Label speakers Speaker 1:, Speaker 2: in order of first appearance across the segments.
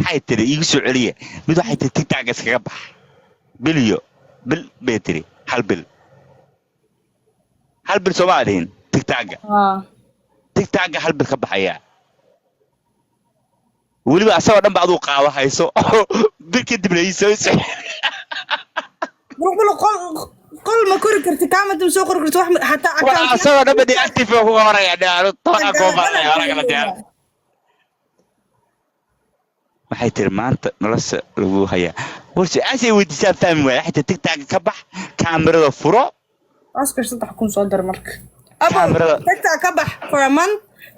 Speaker 1: waxay tiri igu soo celiya mid waxay tiri tiktok iskaga bax bilyo bil bay tiri hal bil Soomaaliin tiktok hal bil ka baxaya waliba asoo dhan baad u qaado hayso bil kadib leeyso
Speaker 2: قل ما كوري كرتي كامل تمسو كوري كرتي واحد حتى
Speaker 1: أكاونت أصلا أنا بدي أكتب هو ورا يعني أنا طالع كوفر ورا كلا تيار ما حيتر ما أنت نرس لو هيا ورش أشي ودي شاف فهم وين حتى تك كبح كاميرا فرو
Speaker 2: أسكر سطح كون صدر مرك كاميرا تك كبح فرمان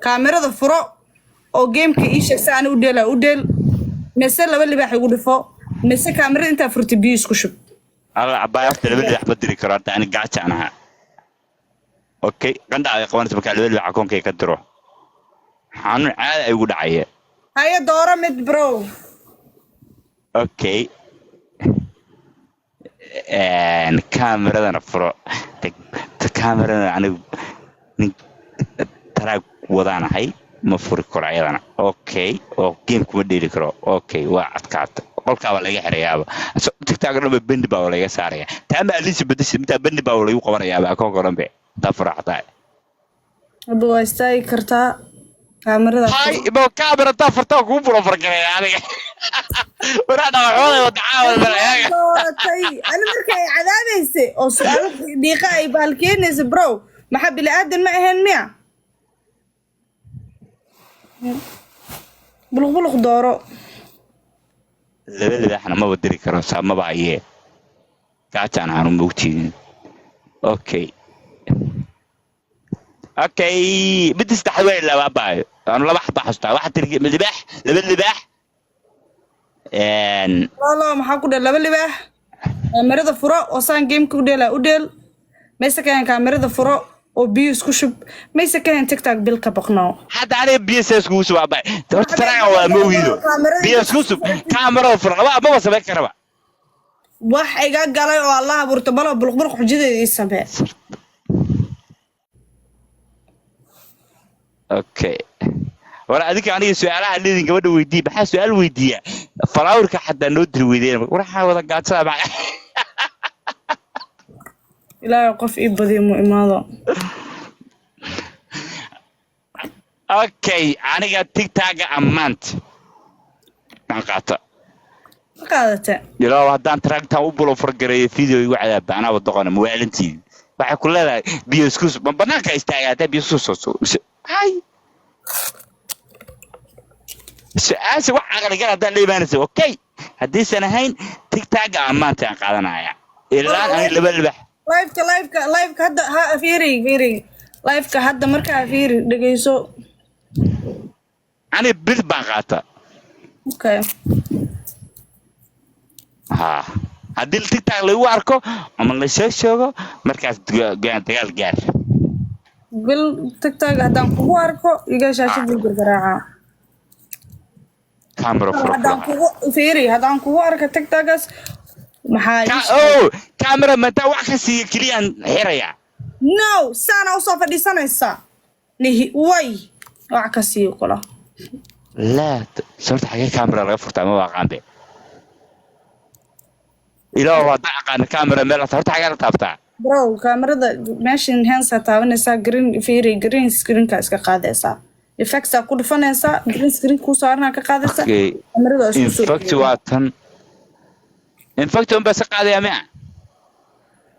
Speaker 2: كاميرا فرو أو جيم كإيش سانو وديل مثلا اللي بيح يقول فوق مثلا كاميرا أنت فرت بيس كشب
Speaker 1: الله عباية تلبي أحمد دري كرات أنا قاعد عنها أوكي قند على قوانين بكالبي اللي عكون كي كدرو حن عاد يقول عيه
Speaker 2: هاي دورة مد برو
Speaker 1: أوكي الكاميرا أنا فرو الكاميرا أنا ترى وضعنا هاي مفروض كراعي أنا أوكي أو جيم كودي كرو أوكي واحد كات qolka wala iga xirayaaba tiktok ma bandi baa wala iga saaraya taama aliis badis inta bandi baa wala igu qabanayaaba akoon qoranbe ta faraxday
Speaker 2: abo waystay karta kaamirada
Speaker 1: hay bo kaamira ta farta ku buro farqay aniga waraada waxooda wadacaawal balayaga
Speaker 2: ana markay cadaadayse oo su'aal diiqa ay baalkeenaysa bro maxaa bil aadan ma ahayn miya bulq dooro
Speaker 1: لبل احنا ما بدري كراسة ما بعيه قاعد أنا موجودين أوكي بدي استحوي لا باي أنا لا بحط حستا واحد ترجع من الذبح لبل ذبح
Speaker 2: لا ما حقول لبل ذبح مريض فراء وصان جيم كوديلا وديل ما يسكن كاميرا فراء وبيوس كشب ما يسكن تيك توك بالكبقناو
Speaker 1: حتى عليه بيوس كوسب باي ترى ولا مويدو بيوس كوسب كاميرا فرق ما بس بك ربع
Speaker 2: wax iga galay oo Allah abuurto balo bulqbulq xujideedii sabee
Speaker 1: okay wala adika aniga su'aalaha leedin gabadha weydii maxaa su'aal weydiiya falaawirka xataa noo dir weydeen waxa wada gaadsada baa
Speaker 2: ilaahay qof ii badiyo mu imaado
Speaker 1: okay aniga tiktok ammaant aan qaadata ilaa haddaan tragta u bulo fargaray video igu cadaab ana wada qona muwaalintii waxa ku leedahay bioskus ma banaanka istaagay bioskus hay su'aasha waxa aqliga hadaan leeyahay okay haddii sanahayn tiktok ammaant aan qaadanaya ilaa aan laba
Speaker 2: live hadda ha fiiri live ka hadda markaa fiiri dhageyso
Speaker 1: ani bil baan qaata
Speaker 2: okay
Speaker 1: haddii tiktok lagu arko ama la sheego markaas dagaal gaar
Speaker 2: bil tiktok haddaan kugu arko iga shaashada gargaraaca
Speaker 1: camera
Speaker 2: haddaan kugu fiiri haddaan kugu arko tiktokas
Speaker 1: maxaa camera mata wax ka siiyo kaliyan xiraya
Speaker 2: no sana u soo fadhiisanaysa lihi way wax ka siiyo kala
Speaker 1: la sabta xagee camera laga furtaa ma waaqaande ilaa wada aqaan camera meel horta xagee la taabtaa
Speaker 2: bro kamarada meeshan hands taabanaysa green screen ka iska qaadaysa effects ku dhufanaysa green screen ku saarna ka qaadaysa kamarada isku soo in fact on bas qaadaya ma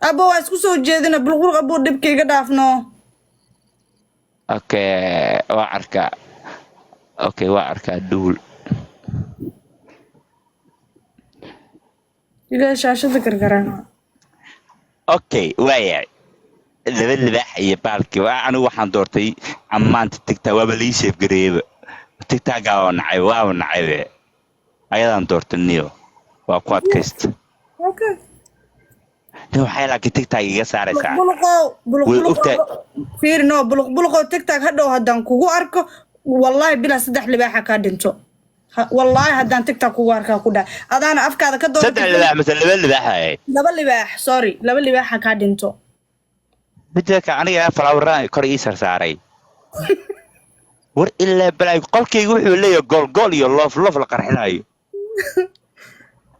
Speaker 2: abo waa isku soo jeedina bulqul abo dibkayga dhaafno
Speaker 1: okay waa arka duul
Speaker 2: iga shaashada gargaraan
Speaker 1: okay waaya laba iyo baalki anigu waxaan doortay ammaanta tiktok waa la save gareeyay tiktok oo nacay ayadaan doortay niyo waa ku adkaysta
Speaker 2: okay
Speaker 1: waxay laakiin tiktok iga saaraysaa
Speaker 2: bulqo fiir no bulqo tiktok hadhow haddaan kugu arko wallahi bila 3 libaaxa ka dhinto wallahi haddaan tiktok kugu arkaa ku dhaa adaana afkaada ka doon
Speaker 1: 3 libaax mesela 2 libaax
Speaker 2: laba libaax sorry 2 libaaxa ka dhinto
Speaker 1: midka aniga falawraan kor ii saaray war ilaa balay qolkaygu wuxuu leeyahay gool iyo loof la qarxinayo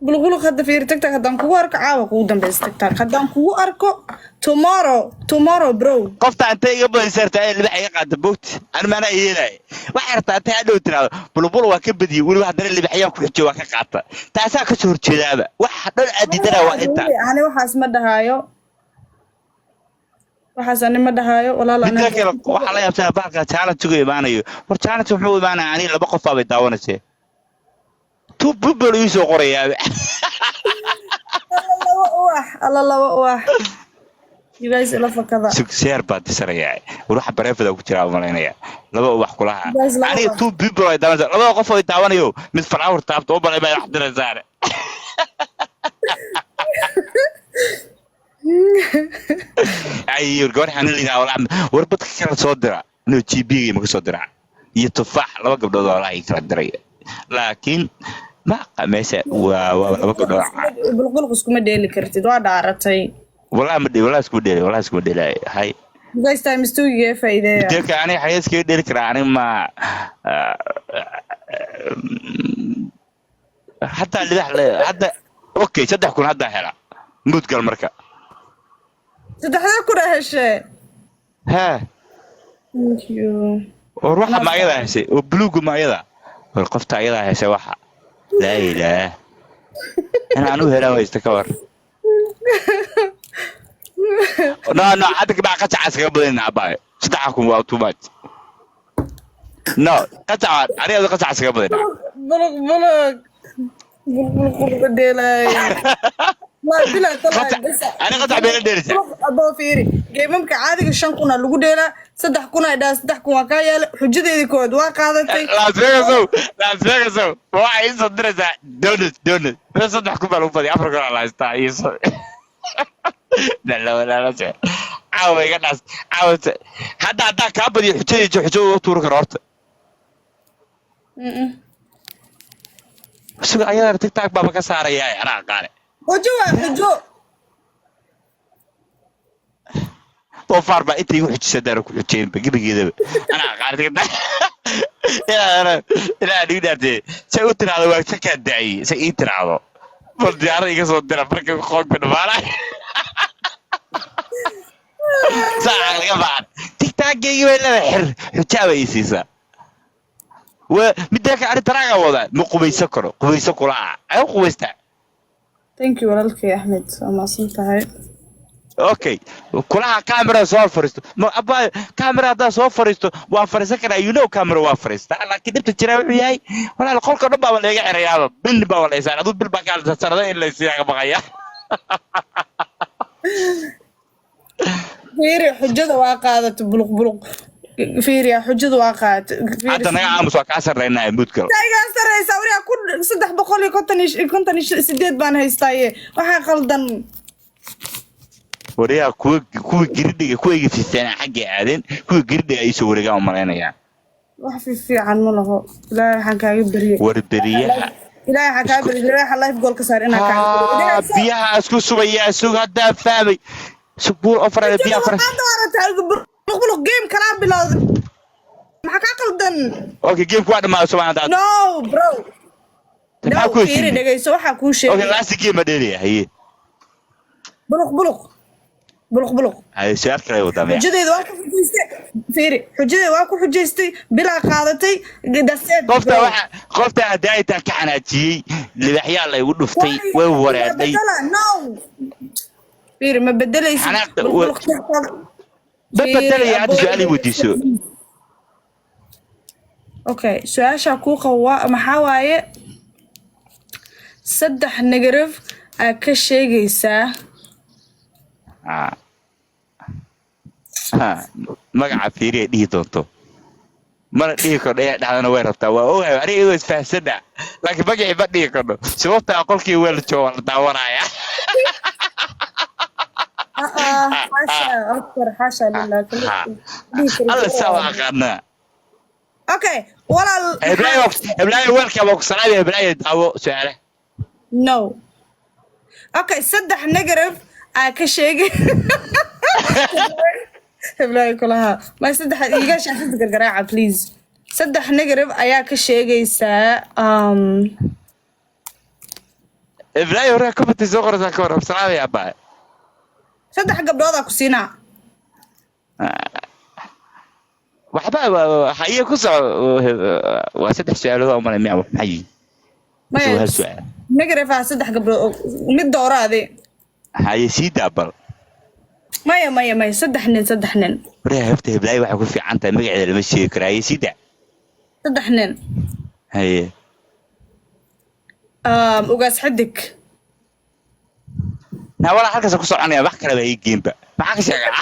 Speaker 2: بلغلق هذا في تيك توك هدان كو أركو عاوة قودن بس تيك توك هدان كو أركو tomorrow bro
Speaker 1: قفت أنت قبل سرتين اللي بحي قاعد بوت أنا ما أنا إيلاي وحرت أنت هذا ترى بلو وكبدي يقول واحد اللي بحي ياكل جوا كقطة تاسع كشهور كذا واحد أدي ترى وأنت
Speaker 2: أنا وحاس مدهايو وحاس أنا مدهايو ولا لا
Speaker 1: أنا كده وحلا يا بسا بقى تعال تجي معنا يو ورجعنا تروحوا معنا يعني لا بقى فاضي داونا شيء تو ببلو يسوق قرية
Speaker 2: الله وح you guys love كذا
Speaker 1: سكسير بعد سريع وروح بريفة ده كتير عملنا يا لا بقى وح كلها يعني تو ببلو داونا لا بقى قفوا داونا يو من فراور تابت أوبر ما يحضر زاره أيوة الجوار حنا اللي نقول عم وربط كلا صدرة إنه تجيبيه ما صدرة يتفاح لو قبل ده لا يكدري لكن ما مسا و
Speaker 2: بالقلق اسكو ديلي كرتي دو دارتي
Speaker 1: ولا مدي ولا اسكو ديلي هاي
Speaker 2: guys times 2 يا فايده
Speaker 1: ديك أنا حياس كده ديلي كراني ما حتى اللي حتى أوكي صدق كون هذا هلا موت قال مركا
Speaker 2: صدق كره هالشيء
Speaker 1: ها
Speaker 2: thank you
Speaker 1: وروح ما يلا هسي وبلوغ ما يلا والقفت يلا هسي واحد لا إله أنا هلا ويستكبر لا عادك بقى قطع عسكري عباية صدقكم وأوتومات قطع أنا قطع عسكري
Speaker 2: بلغ بديلاي ما بلا طلع
Speaker 1: أنا قطع بين الدرجة
Speaker 2: أبو فيري جيمك عادي الشن كنا لو ديلا صدح كنا إذا صدح كنا كايا حجتي كود واقعدتي
Speaker 1: لا سو واحد صدرته دونت بس صدح كنا لو بدي أفرق على استعيس لا عاوي قناص عاوي هذا كابدي حجتي تورك رارت شو أيها تيك توك بابا كسر يا أنا قارئ
Speaker 2: حجو
Speaker 1: وفار بقى أنت يروح تشدر وكلتين بجيب كده أنا قارئ كده لا نقدر سويت هذا وقت كان داعي سويت هذا بدي أريك صدر فرق خوك بالمارا ساعة كمان تيك توك جاي ولا حر حجابي سيسا ومدرك على تراجع وضع مقبل سكر أو قويستا
Speaker 2: thank you ولك يا أحمد ما صنت هاي
Speaker 1: اوكي كلها كاميرا صور فرستو ما ابا كاميرا دا صور فرستو وان فرسكنا كاميرا وان فرستا لكن دبت جرا وياي ولا القولك دبا ولا يغا خريا بن با ولا يسان ادو بل باقال سردا ان لا سيغا بقايا فيري حجده واقادت بلق فيري حجده واقات هذا انا عامس وكاسرنا مودكل
Speaker 2: تايغا سريسا وريا كل 358 بان هيستايه waxa qaldan
Speaker 1: وريا كوي جريدga كوي فيسنا حق عادين كوي جريدga ay soo wareegaan mareynayaan
Speaker 2: wax fiican ma laho ilaahay waxaan kaaga bariye
Speaker 1: warbariyaha
Speaker 2: ilaahay waxaan kaaga bariye ilaahay life goal ka saar inaa kaaga
Speaker 1: biyaha isku subaya sug hada faamay subuur ofar biyaha far بلغ
Speaker 2: جيم كلام بلاد ما qaldan
Speaker 1: okay game ku dhamaado Soomaaliya
Speaker 2: no bro no fiiri dhageyso waxa ku sheegay
Speaker 1: okay last game dheeriyahay
Speaker 2: بلغ
Speaker 1: هاي شهر كله ودامي
Speaker 2: حجديد waa ku xujeystay fiiri xujadii waa ku xujeystay bila qaadatay daseed
Speaker 1: qofta hadaayta ka xanaajiyay libaxyaa la igu dhuftay way wareeday
Speaker 2: no fiiri ma bedelaysid
Speaker 1: بدل يا عاد سؤالي وديسو
Speaker 2: اوكي سؤاشا كو قوا maxaa waaye saddex negative ka sheegaysaa
Speaker 1: magaca fiiriye dhihi doonto mana dhihi kordho ee dhacdana way rabtaa waa ogahay aniga is faahsana laakiin magacii ma dhihi kordho sababta qolkii weel jooga la daawanaya
Speaker 2: حاشا لله
Speaker 1: الله سوا قنا
Speaker 2: اوكي ولا
Speaker 1: ابراهيم ويلكم ابو سلام يا ابراهيم دعوه سؤاله
Speaker 2: نو اوكي صدح نيجاتيف ka sheegay ابراهيم كلها ما صدح iga shaashada gargaraaca please صدح نيجاتيف ayaa ka sheegaysaa
Speaker 1: إبراهيم ورا كفتي صغر ذكر بسلام يا أبا
Speaker 2: صدق قبل كسينا
Speaker 1: waxba haye ku soo waa saddex su'aalood oo malay miyaa maxay
Speaker 2: ما
Speaker 1: hal su'aal
Speaker 2: نقرا صدق قبل مد دورة هذه
Speaker 1: haye sii daabal
Speaker 2: ما صدق نن
Speaker 1: wareey hafta Ibrahim waxa ku fiican tahay magaceeda lama sheegi karo haye sii daa
Speaker 2: صدق نن
Speaker 1: haye
Speaker 2: وقاس حدك
Speaker 1: na wala halkaas ku soconaya wax kale bay geemba maxaa ka sheegaa